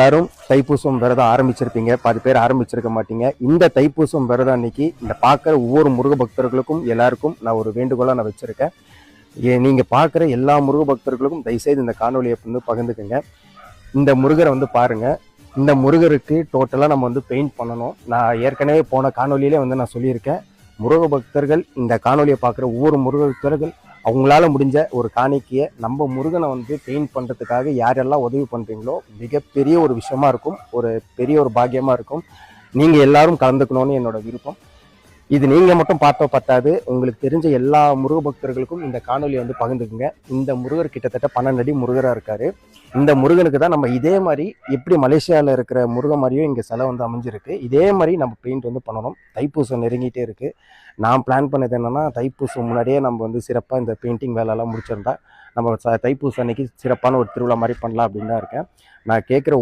எல்லாரும் தைப்பூசம் விரதம் ஆரம்பிச்சிருப்பீங்க, பாதி பேர் ஆரம்பிச்சிருக்க மாட்டீங்க. இந்த தைப்பூசம் விரதம் அன்னைக்கு இந்த பார்க்குற ஒவ்வொரு முருக பக்தர்களுக்கும் எல்லாருக்கும் நான் ஒரு வேண்டுகோளாக நான் வச்சிருக்கேன். நீங்கள் பார்க்குற எல்லா முருக பக்தர்களுக்கும் தயவுசெய்து இந்த காணொலியை வந்து பகிர்ந்துக்குங்க. இந்த முருகரை வந்து பாருங்கள். இந்த முருகருக்கு டோட்டலாக நம்ம வந்து பெயிண்ட் பண்ணணும். நான் ஏற்கனவே போன காணொலியிலே வந்து நான் சொல்லியிருக்கேன். முருக பக்தர்கள் இந்த காணொலியை பார்க்குற ஒவ்வொரு முருக பக்தர்கள் அவங்களால முடிஞ்ச ஒரு காணிக்கையை நம்ம முருகனை வந்து பெயிண்ட் பண்ணுறதுக்காக யாரெல்லாம் உதவி பண்ணுறீங்களோ மிகப்பெரிய ஒரு விஷயமா இருக்கும், ஒரு பெரிய ஒரு பாக்கியமாக இருக்கும். நீங்கள் எல்லாரும் கலந்துக்கணும்னு என்னோட விருப்பம். இது நீங்கள் மட்டும் பார்த்தா பத்தாது, உங்களுக்கு தெரிஞ்ச எல்லா முருக பக்தர்களுக்கும் இந்த காணொலியை வந்து பகிர்ந்துக்குங்க. இந்த முருகர் கிட்டத்தட்ட 12 அடி முருகராக இருக்கார். இந்த முருகனுக்கு தான் நம்ம இதே மாதிரி எப்படி மலேசியாவில் இருக்கிற முருக மாதிரியும் இங்கே சிலை வந்து அமைஞ்சிருக்கு. இதே மாதிரி நம்ம பெயிண்ட் வந்து பண்ணணும். தைப்பூசம் நெருங்கிட்டே இருக்குது. நான் பிளான் பண்ணது என்னென்னா, தைப்பூசம் முன்னாடியே நம்ம வந்து சிறப்பாக இந்த பெயிண்டிங் வேலையெல்லாம் முடிச்சிருந்தா நம்ம தைப்பூசம் அன்னைக்கு சிறப்பான ஒரு திருவிழா மாதிரி பண்ணலாம் அப்படின்னு தான் இருக்கேன். நான் கேட்குற